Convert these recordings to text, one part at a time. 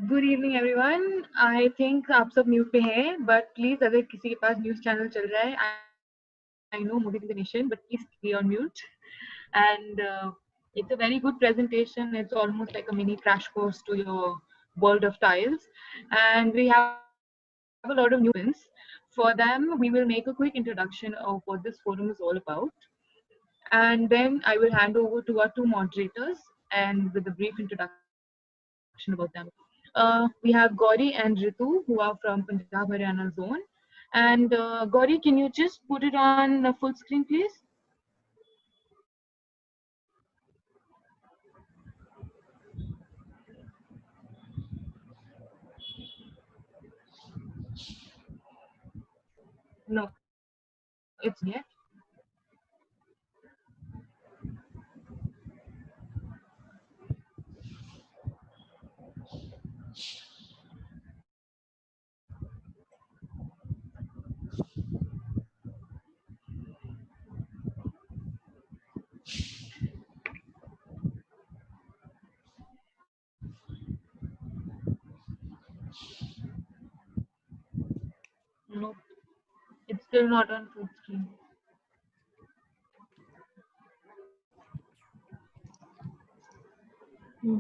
Good evening everyone. I think आप सब mute पे हैं, बट प्लीज अगर किसी के पास न्यूज चैनल चल रहा है, I know Modi the nation, but please be on mute. And it's a very good presentation. It's almost like a mini crash course to your world of tiles. And we have a lot of new participants. For them, we will make a quick introduction of what this forum is all about. And then I will hand over to our two moderators and with a brief introduction about them. We have Gauri and Ritu, who are from Punjab Haryana zone. And Gauri, can you just put it on full screen, please? No, it's not yet. No, it's still not on full screen.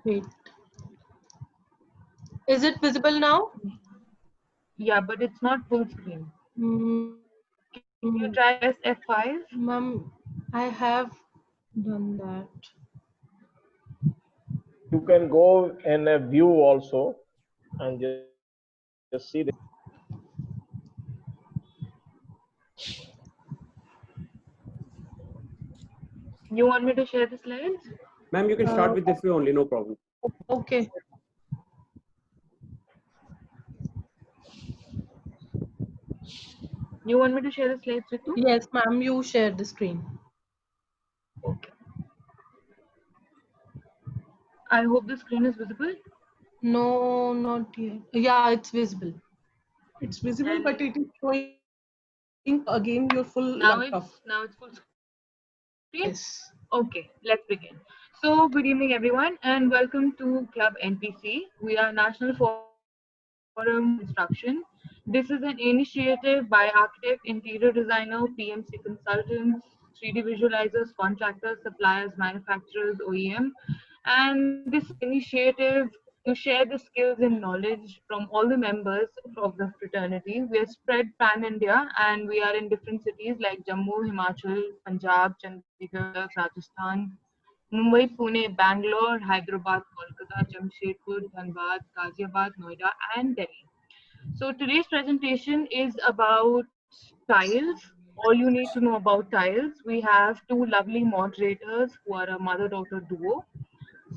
Wait. Is it visible now? Yeah, but it's not full screen. Mm, Can you try press F5? Ma'am, I have done that. You can go in a view also and just see the. You want me to share the slides? Ma'am, you can start with this way only, no problem. Okay. You want me to share the slides, Ritu? Yes, ma'am, you share the screen. Okay. I hope the screen is visible. No, not yet. Yeah, it's visible. It's visible, And but it is showing again your full now laptop. it's full screen. Yes. Okay, let's begin. So, good evening, everyone, and welcome to Club NPC. We are National Forum Construction. This is an initiative by architect, interior designer, PMC consultants, 3D visualizers, contractors, suppliers, manufacturers, OEM. And this is an initiative to share the skills and knowledge from all the members of the fraternity. We are spread pan India and we are in different cities like Jammu, Himachal, Punjab, Chandigarh, Rajasthan, Mumbai, Pune, Bangalore, Hyderabad, Kolkata, Jamshedpur, Dhanbad, Ghaziabad, Noida, and Delhi. So today's presentation is about tiles. All you need to know about tiles. We have two lovely moderators who are a mother-daughter duo.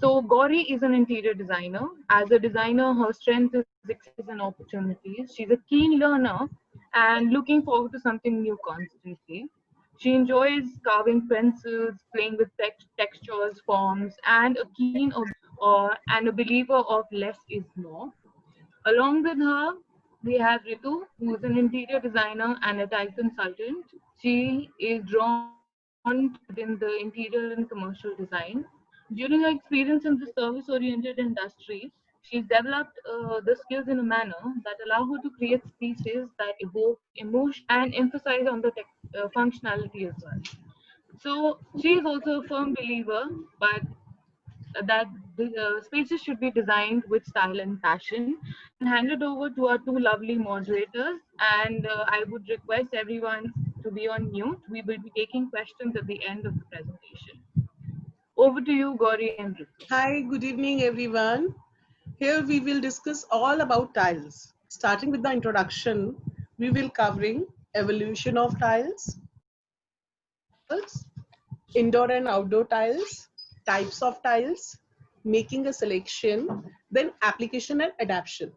So Gauri is an interior designer. As a designer, her strength is experience and opportunities. She's a keen learner and looking forward to something new constantly. She enjoys carving pencils, playing with textures, forms, and and a believer of less is more. Along with her, we have Ritu, who is an interior designer and a tile consultant. She is drawn to within the interior and commercial design. During her experience in the service-oriented industries, she's developed the skills in a manner that allow her to create pieces that evoke emotion and emphasize on the functionality as well. So she is also a firm believer, but that the spaces should be designed with style and passion. And hand it over to our two lovely moderators. And I would request everyone to be on mute. We will be taking questions at the end of the presentation. Over to you, Gauri and Ritu. Hi, good evening, everyone. Here we will discuss all about tiles. Starting with the introduction, we will covering evolution of tiles, indoor and outdoor tiles, types of tiles, making a selection, then application and adaptation.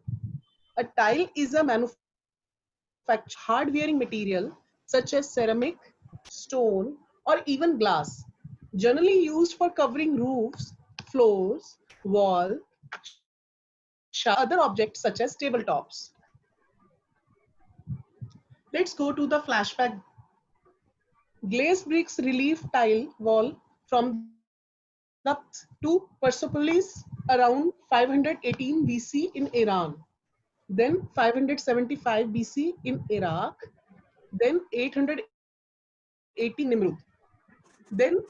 A tile is a manufactured hard-wearing material such as ceramic, stone, or even glass, generally used for covering roofs, floors, wall, other objects such as tabletops. Let's go to the flashback. Glazed bricks relief tile wall from the to Persepolis around 518 BC in Iran, then 575 BC in Iraq, then 880 in Nimrud, then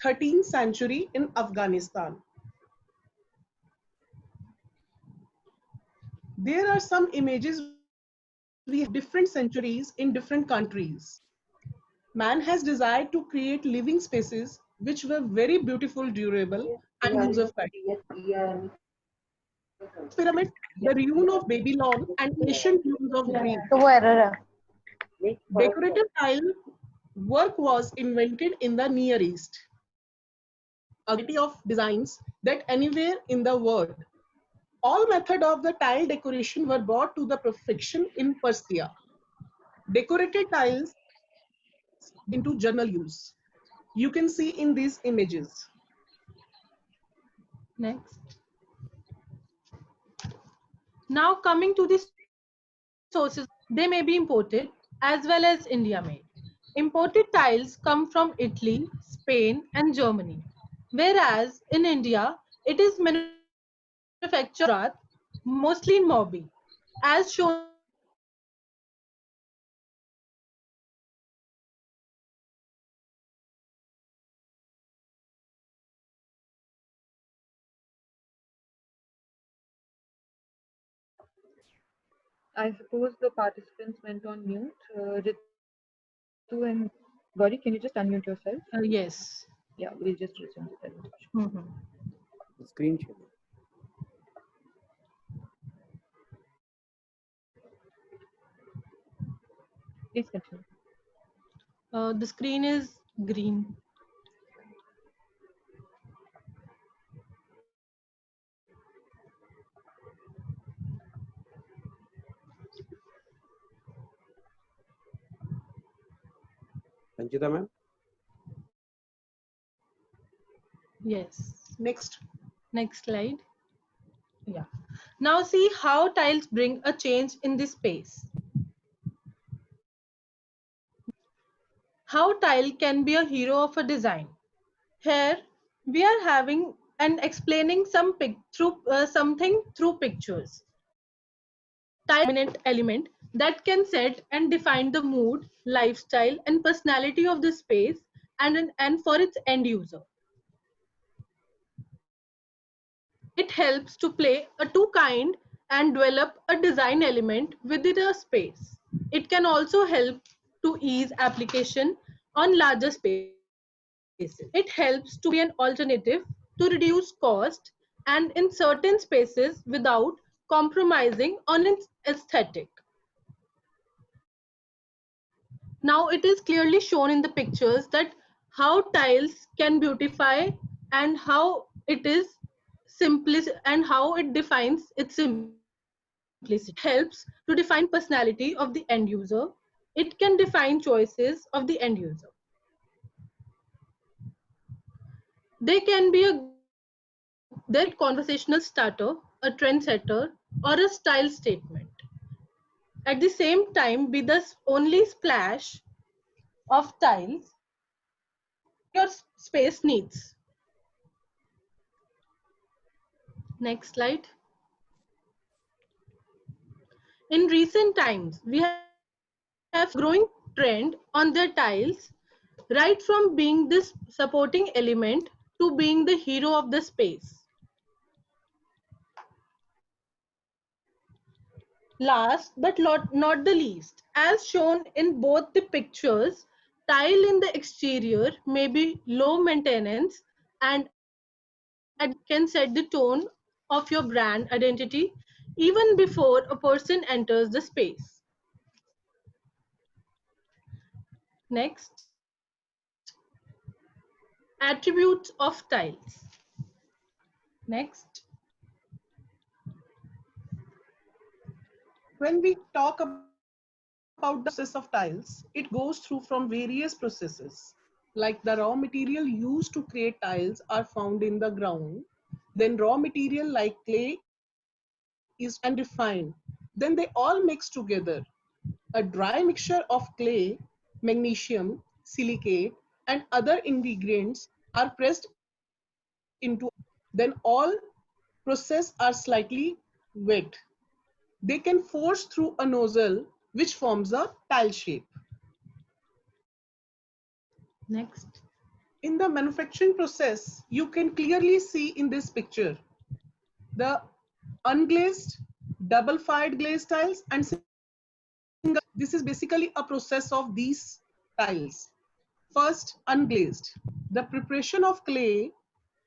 13th century in Afghanistan. There are some images we have different centuries in different countries. Man has desired to create living spaces which were very beautiful, durable, and user-friendly. Pyramids, the ruin of Babylon, and ancient ruins of Greece. तो वो error है. Decorative tile work was invented in the Near East. A variety of designs that anywhere in the world. All method of the tile decoration were brought to the perfection in Persia. Decorated tiles into general use. You can see in these images. Next. Now coming to the sources, they may be imported as well as India made. Imported tiles come from Italy, Spain and Germany, whereas in India it is manufactured in Gujarat, mostly in Morbi, as shown in the pictures. I suppose the participants went on mute. Ritu and Gauri, can you just unmute yourself? Yes. Yeah, we'll just resume the presentation. Mhm. The screen share. Please continue. The screen is green. Sanchita ma'am. Yes. Next. Next slide. Yeah. Now see how tiles bring a change in the space. How tile can be a hero of a design. Here we are having and explaining something through pictures. Tile dominant element that can set and define the mood, lifestyle and personality of the space and for its end user. It helps to play a two kind and develop a design element within a space. It can also help to ease application on larger spaces. It helps to be an alternative to reduce cost and in certain spaces without compromising on its aesthetic. Now it is clearly shown in the pictures that how tiles can beautify and how it is simplicity and how it defines its simplicity. It helps to define personality of the end user. It can define choices of the end user. They can be a great conversational starter, a trendsetter, or a style statement. At the same time, be the only splash of tiles your space needs. Next slide. In recent times, we have growing trend on their tiles, right from being this supporting element to being the hero of the space. Last but not the least, as shown in both the pictures, tile in the exterior may be low maintenance and can set the tone of your brand identity even before a person enters the space. Next, attributes of tiles. Next. When we talk about the process of tiles, it goes through from various processes. Like the raw material used to create tiles are found in the ground. Then raw material like clay is and refined. Then they all mix together. A dry mixture of clay, magnesium, silicate, and other ingredients are pressed into. Then all process are slightly wet. They can force through a nozzle which forms a tile shape. Next. In the manufacturing process, you can clearly see in this picture the unglazed, double-fired glazed tiles and single. This is basically a process of these tiles. First, unglazed, the preparation of clay,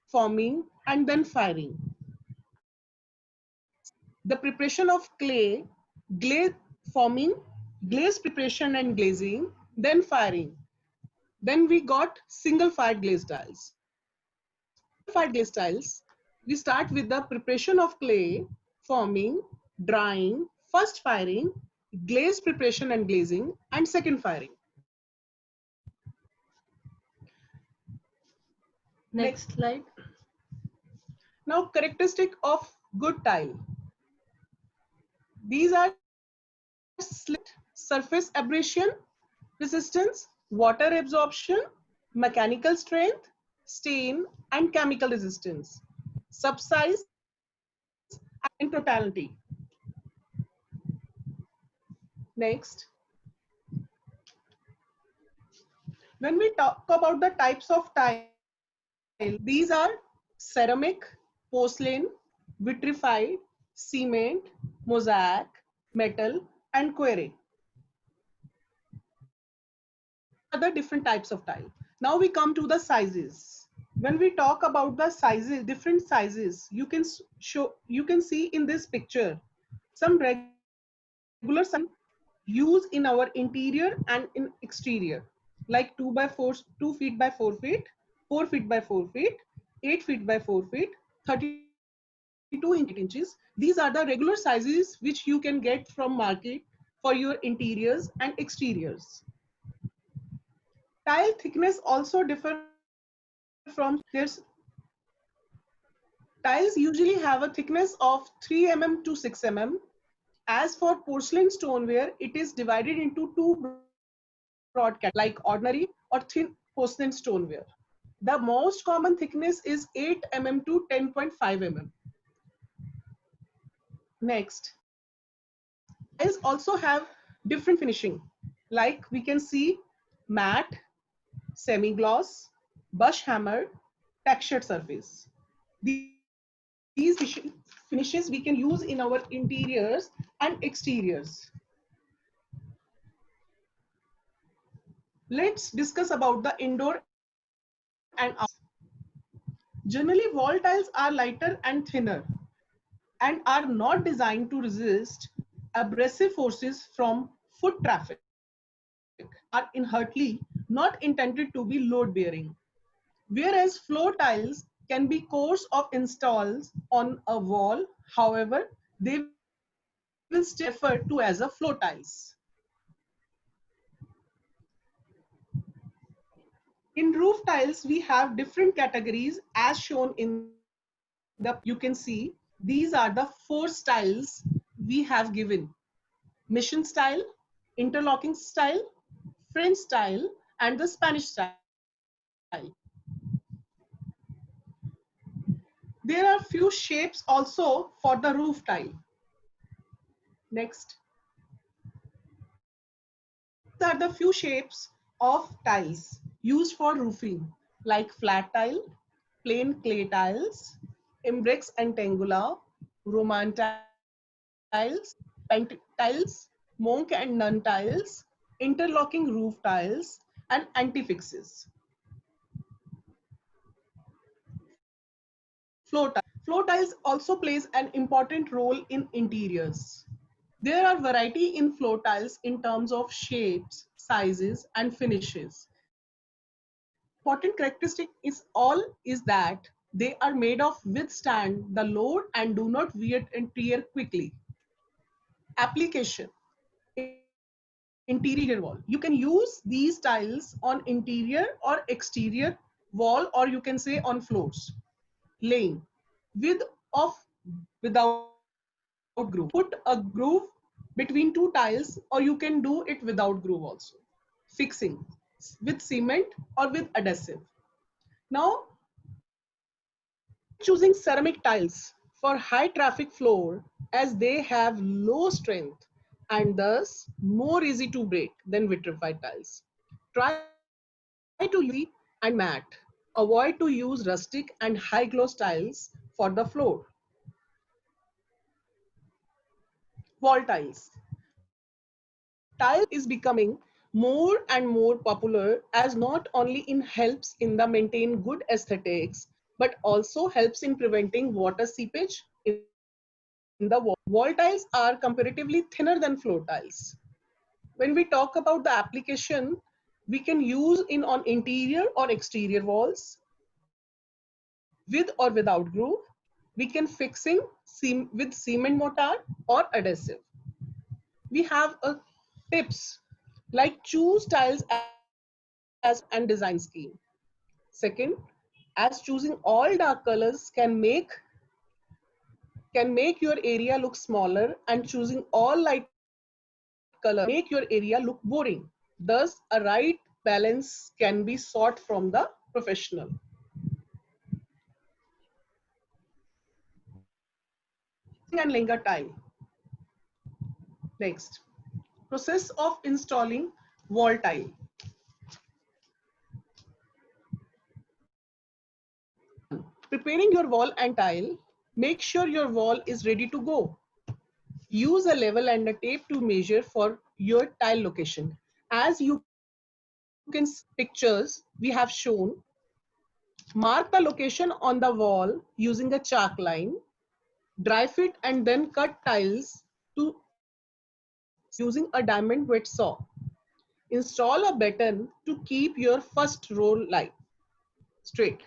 forming and then firing. The preparation of clay, glaze forming, glaze preparation and glazing, then firing. Then we got single fired glazed tiles. Fired glazed tiles, we start with the preparation of clay, forming, drying, first firing, glaze preparation and glazing, and second firing. Next slide. Now, characteristic of good tile. These are slit, surface abrasion, resistance, water absorption, mechanical strength, stain, and chemical resistance, subsize, and totality. Next, when we talk about the types of tile, these are ceramic, porcelain, vitrified, cement, mosaic, metal, and quarry. Other different types of tile. Now we come to the sizes. When we talk about the sizes, different sizes, you can see in this picture some regular size used in our interior and in exterior, like 2 by 4, 2 feet by 4 feet, 4 feet by 4 feet, 8 feet by 4 feet, 32 inches. These are the regular sizes which you can get from market for your interiors and exteriors. Tile thickness also differ from there's tiles usually have a thickness of 3 mm to 6 mm. As for porcelain stoneware, it is divided into two broad categories, like ordinary or thin porcelain stoneware. The most common thickness is 8 mm to 10.5 mm. Next, tiles also have different finishing, like we can see matte, semi-gloss, brush hammer, textured surface. These finishes we can use in our interiors and exteriors. Let's discuss about the indoor and outdoor. Generally, wall tiles are lighter and thinner and are not designed to resist abrasive forces from foot traffic, are inherently not intended to be load bearing. Whereas floor tiles can be coarse of installs on a wall, however, they will still refer to as a floor tiles. In roof tiles, we have different categories as shown in the, you can see, these are the 4 styles we have given: mission style, interlocking style, French style, and the Spanish style. There are few shapes also for the roof tile. Next. These are the few shapes of tiles used for roofing, like flat tile, plain clay tiles, Imbrex and Tangula, Roman tiles, Pent tiles, monk and nun tiles, interlocking roof tiles, and antifixes. Floor tiles also plays an important role in interiors. There are variety in floor tiles in terms of shapes, sizes, and finishes. Important characteristic is that they are made of withstand the load and do not wear and tear quickly. Application: interior wall. You can use these tiles on interior or exterior wall, or you can say on floors. Laying: with of without groove. Put a groove between two tiles, or you can do it without groove also. Fixing: with cement or with adhesive. Now, choosing ceramic tiles for high traffic floor as they have low strength and thus more easy to break than vitrified tiles. Try to use and matte. Avoid to use rustic and high gloss tiles for the floor. Wall tiles. Tile is becoming more and more popular as not only in helps in the maintain good aesthetics but also helps in preventing water seepage in the wall. Wall tiles are comparatively thinner than floor tiles. When we talk about the application, we can use in on interior or exterior walls with or without groove. We can fixing with cement mortar or adhesive. We have a tips like choose tiles as and design scheme. Second, as choosing all dark colors can make your area look smaller and choosing all light color make your area look boring. Thus, a right balance can be sought from the professional. And laying a tile. Next, process of installing wall tile. 1. Preparing your wall and tile. Make sure your wall is ready to go. Use a level and a tape to measure for your tile location. As you can see pictures we have shown, mark the location on the wall using a chalk line, dry fit and then cut tiles to using a diamond wet saw. Install a button to keep your first row line straight.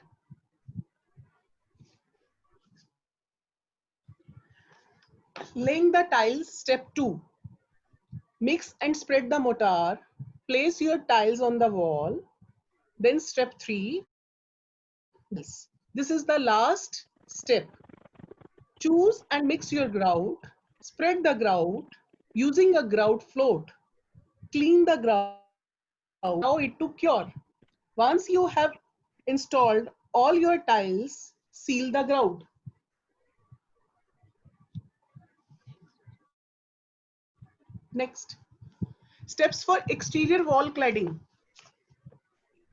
Laying the tiles, step 2. Mix and spread the mortar. Place your tiles on the wall. Then step 3, this is the last step. Choose and mix your grout. Spread the grout using a grout float. Clean the grout. Allow it to cure. Once you have installed all your tiles, seal the grout. Next, steps for exterior wall cladding.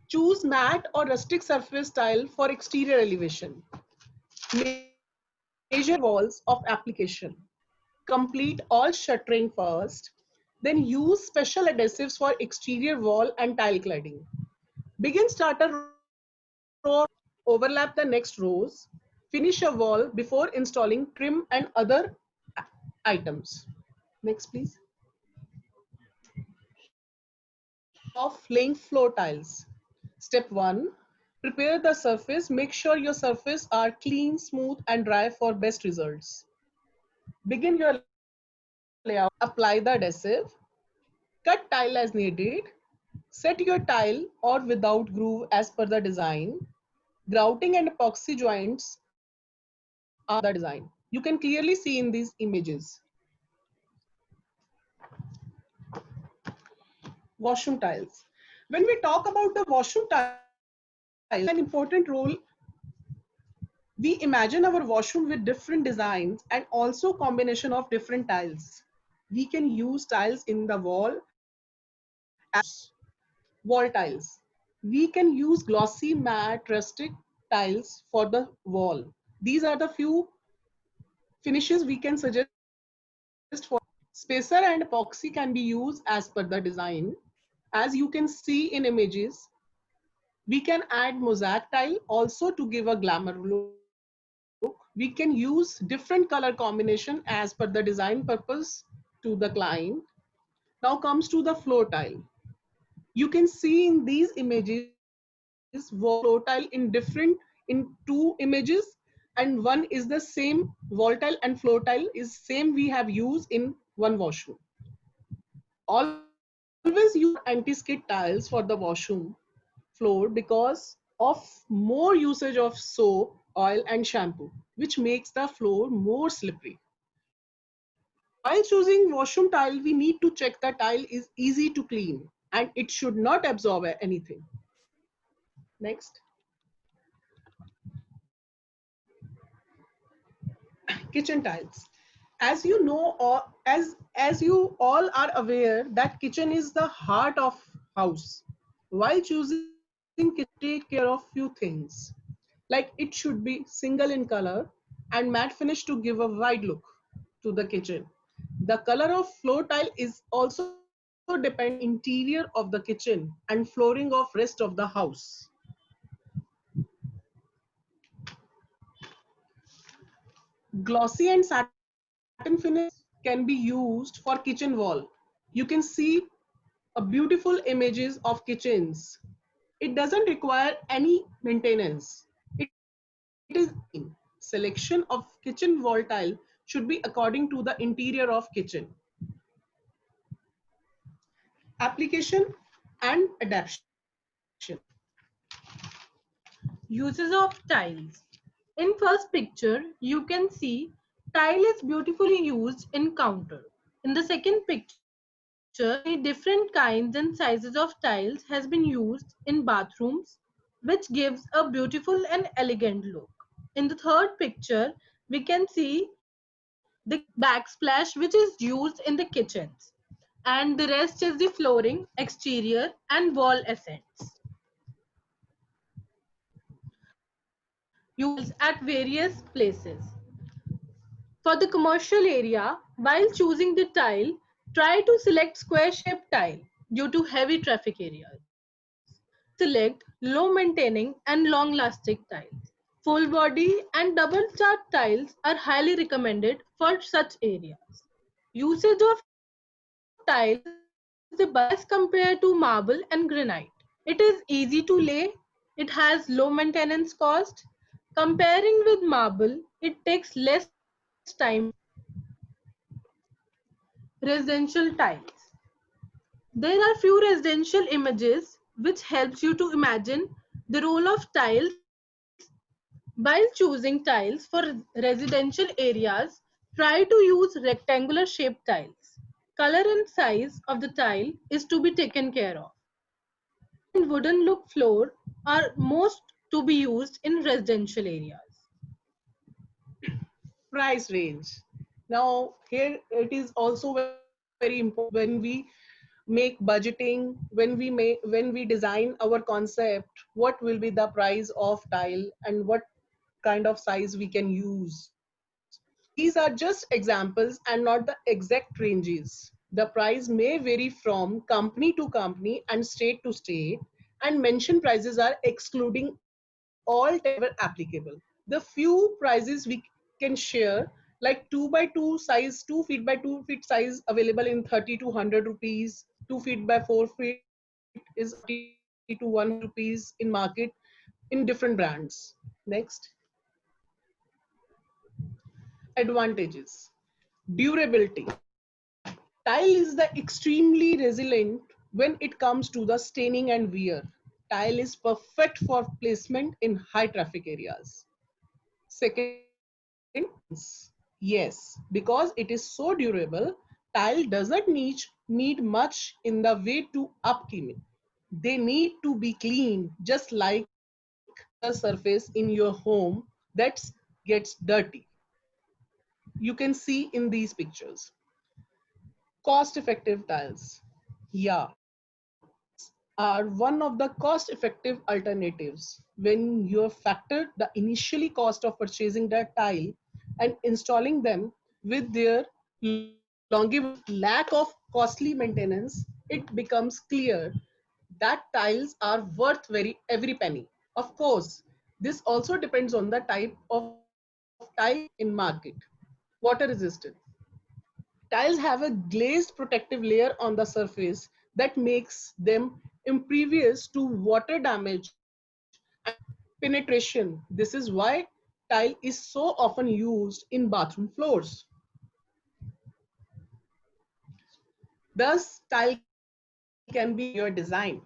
Choose matte or rustic surface tile for exterior elevation. Measure walls of application. Complete all shuttering first. Then use special adhesives for exterior wall and tile cladding. Begin starter row, overlap the next rows. Finish a wall before installing trim and other items. Next, please. Of laying floor tiles. Step 1. Prepare the surface. Make sure your surface are clean, smooth and dry for best results. Begin your layout. Apply the adhesive. Cut tile as needed. Set your tile or without groove as per the design. Grouting and epoxy joints are the design. You can clearly see in these images. Washroom tiles. When we talk about the washroom tiles, an important role. We imagine our washroom with different designs and also combination of different tiles. We can use tiles in the wall as wall tiles. We can use glossy, matte, rustic tiles for the wall. These are the few finishes we can suggest for. Spacer and epoxy can be used as per the design. As you can see in images, we can add mosaic tile also to give a glamour look. We can use different color combination as per the design purpose to the client. Now comes to the floor tile. You can see in these images wall floor tile in two images, and one is the same wall tile and floor tile is same we have used in one washroom. Always use anti-skid tiles for the washroom floor because of more usage of soap, oil and shampoo, which makes the floor more slippery. While choosing washroom tile, we need to check the tile is easy to clean and it should not absorb anything. Next. kitchen tiles. As you know, or as you all are aware that kitchen is the heart of house. While choosing kitchen, take care of few things. Like it should be single in color and matte finish to give a wide look to the kitchen. The color of floor tile is also depend on interior of the kitchen and flooring of rest of the house. Glossy and satin finish can be used for kitchen wall. You can see a beautiful images of kitchens. It doesn't require any maintenance. It is selection of kitchen wall tile should be according to the interior of kitchen. Application and adaptation. Uses of tiles. In first picture, you can see tile is beautifully used in counter. In the second picture, you can see different kinds and sizes of tiles has been used in bathrooms, which gives a beautiful and elegant look. In the third picture, we can see the backsplash which is used in the kitchens, and the rest is the flooring, exterior and wall essence. Use at various places. For the commercial area, while choosing the tile, try to select square-shaped tile due to heavy traffic areas. Select low maintaining and long-lasting tiles. Full body and double chart tiles are highly recommended for such areas. Usage of tile is the budget as compared to marble and granite. It is easy to lay, it has low maintenance cost. Comparing with marble, it takes less time to lay. Residential tiles. There are few residential images which helps you to imagine the role of tiles. While choosing tiles for residential areas, try to use rectangular shaped tiles. Color and size of the tile is to be taken care of. Wood and wooden look floor are most to be used in residential areas. Price range. Now here it is also very important when we make budgeting, when we design our concept, what will be the price of tile and what kind of size we can use. These are just examples and not the exact ranges. The price may vary from company to company and state to state, and mentioned prices are excluding all tax wherever applicable. The few prices we can share, like 2 by 2 size, 2 feet by 2 feet size available in 30 to 100 rupees, 2 feet by 4 feet is 80 to 100 rupees in market in different brands. Next, advantages. Durability. Tile is the extremely resilient when it comes to the staining and wear. Tile is perfect for placement in high traffic areas. Second, yes, because it is so durable, tile doesn't need much in the way to upkeep it. They need to be cleaned just like any other surface in your home that gets dirty. You can see in these pictures. Cost effective tiles. Yeah, are one of the cost effective alternatives when you have factored the initially cost of purchasing that tile and installing them with their longevity lack of costly maintenance. It becomes clear that tiles are worth every penny. Of course, this also depends on the type of tile in market. Water resistant. Tiles have a glazed protective layer on the surface that makes them impervious to water damage and penetration. This is why tile is so often used in bathroom floors. Thus, tile can be your design.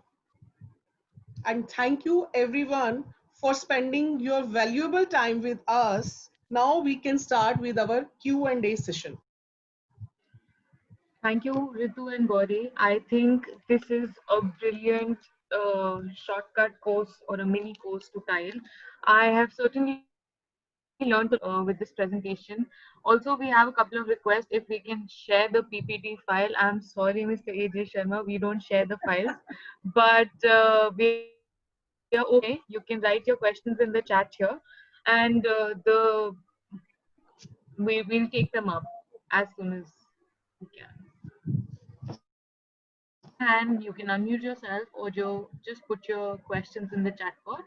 And thank you everyone for spending your valuable time with us. Now we can start with our Q&A session. Thank you, Ritu and Gauri. I think this is a brilliant shortcut course or a mini course to tile. I have certainly learned a lot learned with this presentation. Also, we have a couple of requests if we can share the PPT file. I'm sorry, Mr. AJ Sharma, we don't share the files, but we are okay. You can write your questions in the chat here, and we'll take them up as soon as we can. And you can unmute yourself or just put your questions in the chat bot.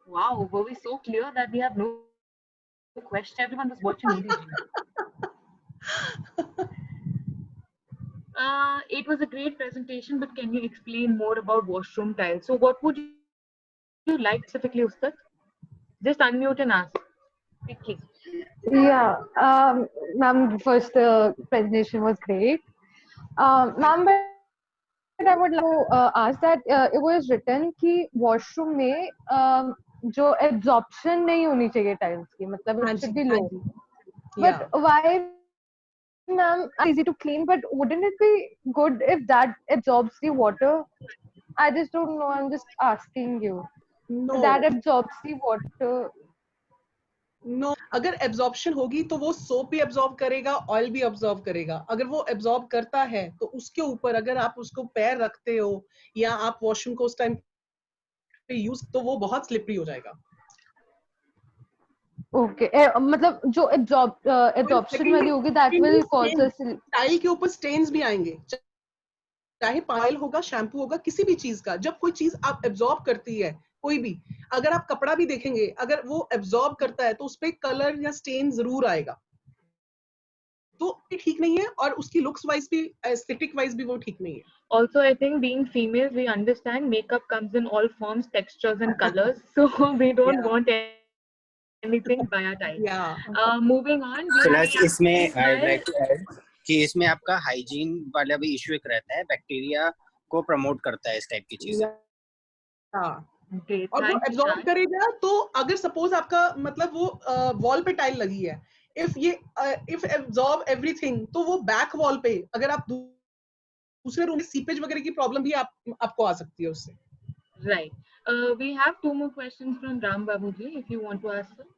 Wow, were we so clear that we have no question? Everyone was watching ODG. It was a great presentation, but can you explain more about washroom tiles? So what would you like specifically, Ustad? Just unmute and ask quickly. Yeah, ma'am, first the presentation was great. Ma'am, but I would like to ask that it was written कि washroom में जो absorption नहीं होनी चाहिए tiles की, मतलब it should be low. Yeah. But why, ma'am, easy to clean, but wouldn't it be good if that absorbs the water? I just don't know. I'm just asking you. No. That absorbs the water. No अगर absorption होगी तो वो soap भी absorb करेगा, oil भी absorb करेगा. अगर वो एब्जॉर्ब करता है तो उसके ऊपर अगर आप उसको पैर रखते हो या आप वॉशरूम को उस टाइम पे यूज, तो वो बहुत स्लिपरी हो जाएगा. ओके मतलब जो एब्जॉर्प्शन वाली होगी that will cause us tile के ऊपर स्टेन्स भी आएंगे, चाहे पायल होगा, शैम्पू होगा, किसी भी चीज का. जब कोई चीज आप एब्जॉर्ब करती है, कोई भी, अगर आप कपड़ा भी देखेंगे, अगर वो एब्जॉर्ब करता है तो उस पे कलर या स्टेन जरूर आएगा. तो ये ठीक नहीं है और उसकी लुक्स वाइज भी, एस्थेटिक वाइज भी वो ठीक नहीं है. Also, I think being females, we understand makeup comes in all forms, textures, and colors. So we don't want anything by our time. Yeah. Moving on. Plus, इसमें I would like to add कि इसमें आपका hygiene वाला भी issue एक रहता है, bacteria को प्रमोट करता है इस टाइप की चीजें. और वो एब्जॉर्ब करेगा. तो अगर सपोज आपका मतलब वो वॉल पे टाइल लगी है, इफ एब्जॉर्ब एवरीथिंग, तो वो बैक वॉल पे अगर आप दूसरे रूम में सीपेज वगैरह की प्रॉब्लम भी आपको आ सकती है उससे. Right. We have 2 more questions from Ram Babuji, if you want to ask them.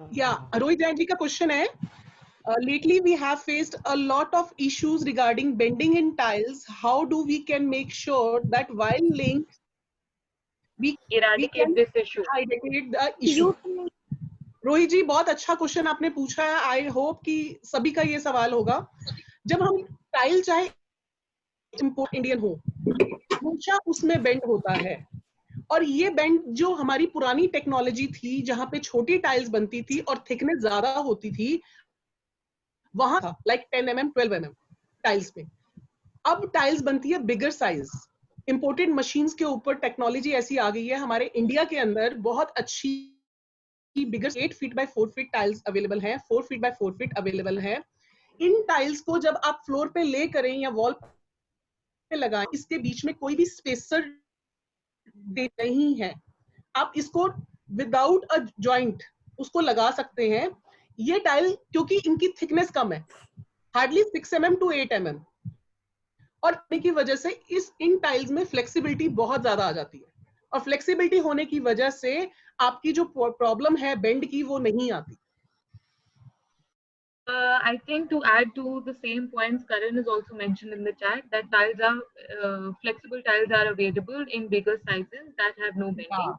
Rohit Jain ji का क्वेश्चन है, lately we have faced a lot of issues regarding bending in tiles. How do we can make sure that while laying we Eradicate this issue. Eradicate the issue. Rohit जी, बहुत अच्छा question आपने पूछा है. I hope कि सभी का ये सवाल होगा. जब हम टाइल चाहे इंपोर्ट इंडियन हो, हमेशा उसमें बेंड होता है. और ये बेंड जो हमारी पुरानी टेक्नोलॉजी थी, जहां पे छोटी टाइल्स बनती थी और थिकनेस ज्यादा होती थी, वहां था लाइक 10 mm 12 mm टाइल्स में. अब टाइल्स बनती है बिगर साइज. इंपोर्टेड मशीन्स के ऊपर टेक्नोलॉजी ऐसी आ गई है. हमारे इंडिया के अंदर बहुत अच्छी बिगर 8 feet by 4 feet tiles available हैं, 4 फीट बाय 4 फीट अवेलेबल है. इन टाइल्स को जब आप फ्लोर पे ले करें या वॉल पे लगाएं, इसके बीच में कोई भी स्पेसर नहीं है. आप इसको विदाउट अ जॉइंट उसको लगा सकते हैं. ये टाइल क्योंकि इनकी थिकनेस कम है, हार्डली 6 mm to 8 mm, और की वजह से इन टाइल्स में फ्लेक्सिबिलिटी बहुत ज्यादा आ जाती है. और फ्लेक्सिबिलिटी होने की वजह से आपकी जो प्रॉब्लम है बेंड की, वो नहीं आती. I think to add to the same points, Karan has also mentioned in the chat that tiles are flexible tiles are available in bigger sizes that have no bending.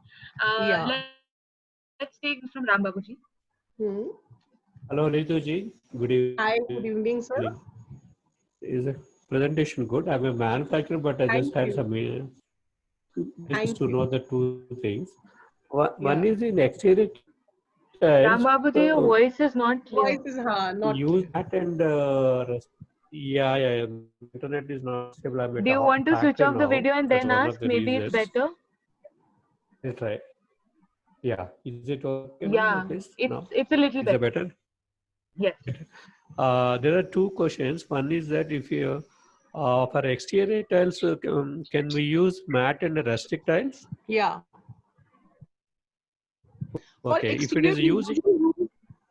Let's take this from Ram Babuji. Hello, Ritu ji. Good evening. Hi, good evening, sir. Is the presentation good? I'm a manufacturer, but I just had some just to know the 2 things. One is in exterior tiles. Ram Babuji, your voice is not clear. Voice is not use clear. that and yeah. Internet is not stable. I'm Do you want to switch off the video and then ask? Maybe it's better. Let's try. Yeah. Is it okay? Yeah. It's a little better. Is better. it better? Yes. There are 2 questions. One is that if you for exterior tiles, can we use matte and rustic tiles? Yeah. Okay. If it is used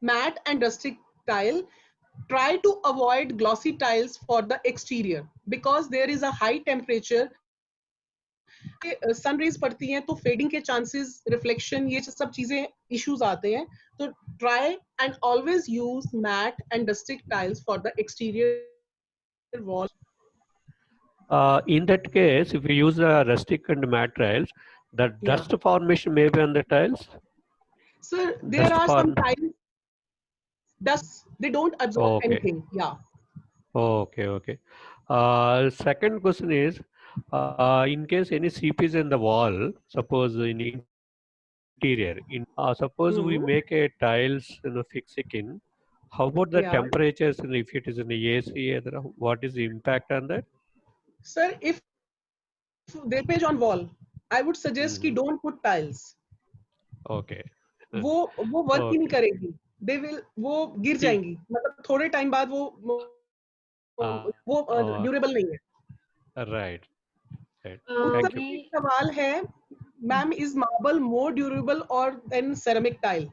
matte and rustic tile, try to avoid glossy tiles for the exterior, because there is a high temperature sun rays पड़ती हैं तो fading के chances, reflection, ये सब चीजें issues आते हैं. तो try and always use matt and rustic tiles for the exterior wall. In that case, if we use rustic and matte tiles, the dust formation may be on the tiles. Sir, there are some tiles dust, they don't absorb anything. Yeah. Okay. Second question is, in case any seep is in the wall, suppose in interior, suppose we make a tiles, fix it in. How about the temperatures? And if it is in the AC, what is the impact on that? Sir, if they page on wall, I would suggest कि don't put tiles. Okay. वो work ही नहीं करेगी. They will, वो गिर जाएंगी. मतलब थोड़े time बाद वो ड्यूरेबल नहीं है. Right. उसका एक सवाल है, ma'am, is marble more durable or than ceramic tile?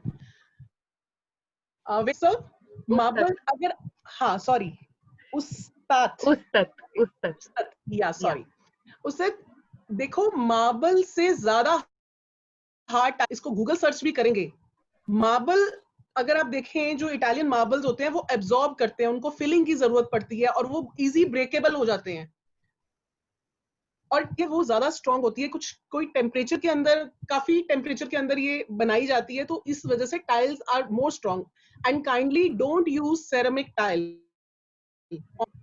Sir, marble अगर, हाँ, sorry, उससे देखो, मार्बल से ज्यादा हार्ड, इसको गूगल सर्च भी करेंगे. मार्बल अगर आप देखें, जो इटालियन मार्बल्स होते हैं वो एब्जॉर्ब करते हैं, उनको फिलिंग की जरूरत पड़ती है और वो इजी ब्रेकेबल हो जाते हैं और ये वो ज्यादा स्ट्रांग होती है. कोई टेम्परेचर के अंदर, काफी टेम्परेचर के अंदर ये बनाई जाती है, तो इस वजह से tiles are more strong. And kindly don't use ceramic tile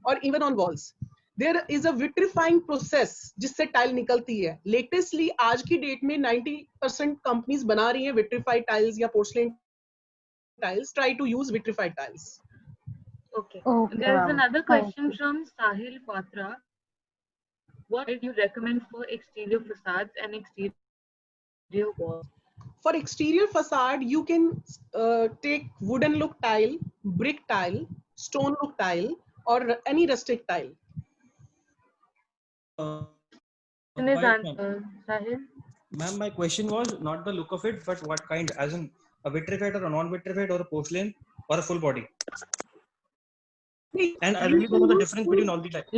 or even on walls. There is a vitrifying process जिससे टाइल निकलती है. लेटेस्टली आज की डेट में 90% कंपनीज बना रही हैं विट्रीफाइड टाइल्स या porcelain tiles. Try to use vitrified tiles. Okay. There is another question from Sahil Patra. What do you recommend for exterior facades and exterior walls? For exterior facade, you can take wooden look tile, brick tile, stone look tile, or any rustic tile. Sahil? Ma'am, my question was not the look of it, but what kind, as in a vitrified or a non-vitrified or a porcelain or a full body. And I really don't know the difference between all these types.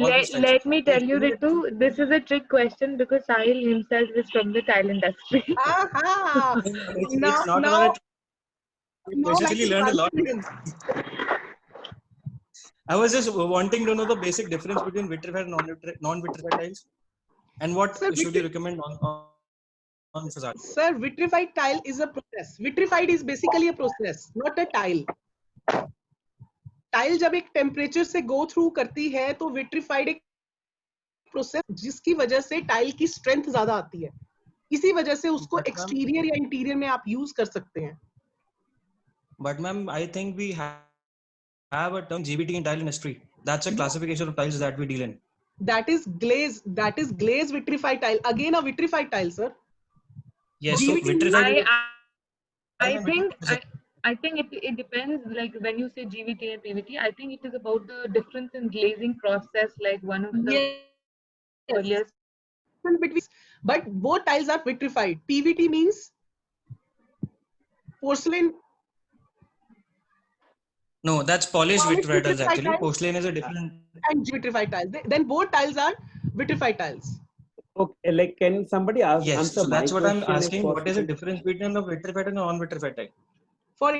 Let me tell you, Ritu, this is a trick question because Sahil himself is from the tile industry. Now, basically learned a lot. I was just wanting to know the basic difference between vitrified and non-vitrified tiles, and what should you recommend on facade. Sir, vitrified tile is a process. Vitrified is basically a process, not a tile. Tile जब एक temperature से go through करती है तो vitrified एक process जिसकी वजह से टाइल की स्ट्रेंथ ज्यादा आती है. इसी वजह से उसको एक्सटीरियर या इंटीरियर में आप यूज कर सकते हैं. But ma'am, I think we have a term GVT in tile industry. That's a classification of tiles that we deal in. That is glaze. That is glaze vitrified tile. Again, a vitrified tile, sir. Yes. So vitrified. I think it depends. Like when you say GVT and PVT, I think it is about the difference in glazing process. Like one of the earliest. But both tiles are vitrified. PVT means porcelain. No, that's polished vitrified tiles actually. Porcelain is a different. And vitrified tiles. Then both tiles are vitrified tiles. Okay, like can somebody ask? Yes, so that's what I'm asking. What is the difference between the vitrified and non-vitrified tile? For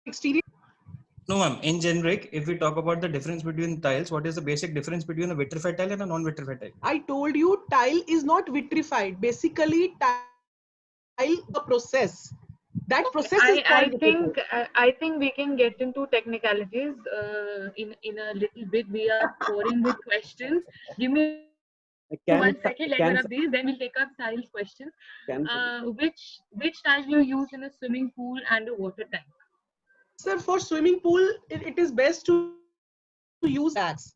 exterior. No, ma'am. In generic, if we talk about the difference between tiles, what is the basic difference between a vitrified tile and a non-vitrified tile? I told you, tile is not vitrified. Basically, tile the process. That process is called I think we can get into technicalities in a little bit. We are pouring with questions. Give me 1 second. Let me have these. Then we'll take up Sahil's question. Which tile you use in a swimming pool and a water tank? Sir, for swimming pool, it is best to use wax.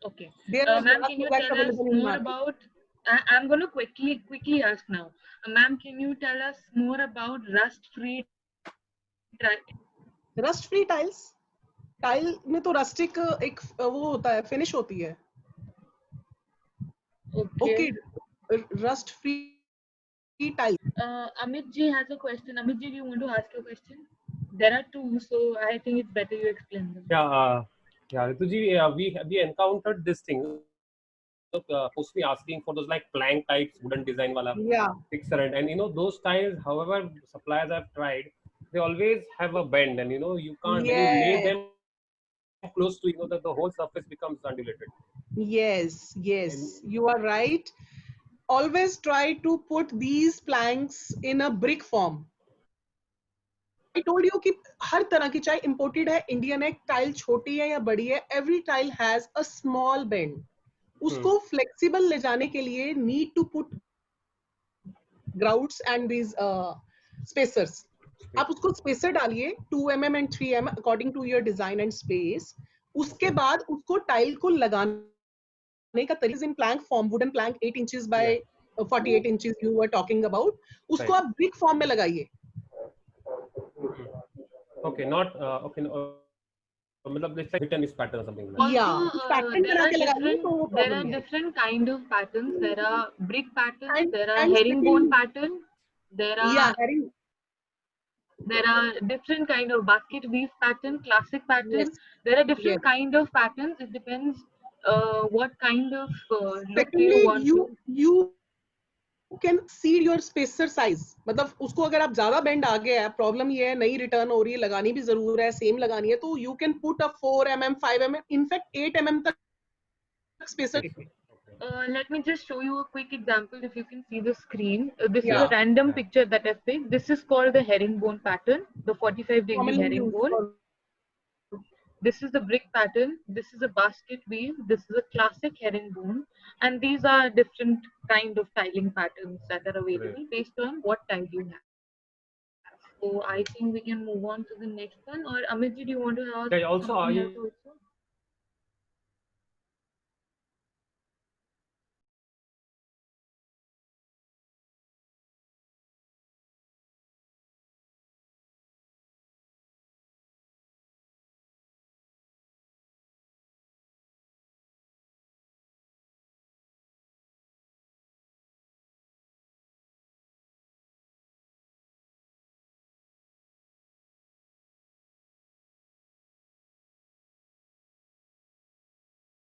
Okay. Ma'am, can you tell us more about? I'm going to quickly ask now. Ma'am, can you tell us more about rust-free tiles? Rust-free tiles? Tile में तो rustic एक वो होता है, finish होती है. Okay. Rust-free tiles. Amit ji has a question. Amit ji, do you want to ask your question? There are two, so I think it's better you explain them. Yeah, Ritu ji, we encountered this thing. mostly asking for those like plank types, wooden design wala Yeah. fixer, and those tiles, however suppliers have tried, they always have a bend, and you can't when you lay Yes. them close to that the whole surface becomes undulated. Yes. And Yes. You are right. Always try to put these planks in a brick form. I told you कि हर तरह की चाहे imported है, Indian है, tile छोटी है या बड़ी है, every tile has a small bend. उसको flexible ले जाने के लिए need to put grouts and these spacers. आप उसको spacer डालिए 2 mm and 3 mm according to your design and space. उसके बाद उसको tile को लगाने का तरीका in plank form, wooden plank 8 inches by 48 inches you were talking about. उसको आप brick form में लगाइए. Okay, not okay. मतलब it's like Bhutanese pattern or something like that. Yeah, pattern बना के लगाइए तो वो there problem are नहीं है. different kind of patterns. There are brick patterns, And- there are and herringbone second- pattern, there are Yeah, herring. there are different kind of basket weave pattern, classic pattern. Yes. There are different Yes. kind of patterns. It depends what kind of look you Secondly, want you can exceed your spacer size. मतलब उसको अगर आप ज्यादा bend आ गया है, problem ये है नहीं रिटर्न हो रही है, लगानी भी जरूर है, सेम लगानी है, तो you can put a 4 mm 5 mm in fact 8 mm तक spacer. let me just show you a quick example. If you can see the screen, this is Yeah. a random picture that I've picked. This is called the herringbone pattern, the 45-degree Commonly used herringbone. for- This is the brick pattern. This is a basket weave. This is a classic herringbone, and these are different kind of tiling patterns that are available based on what tile you have. So I think we can move on to the next one. Or Amit, do you want to ask Yeah, also, something yeah, else also?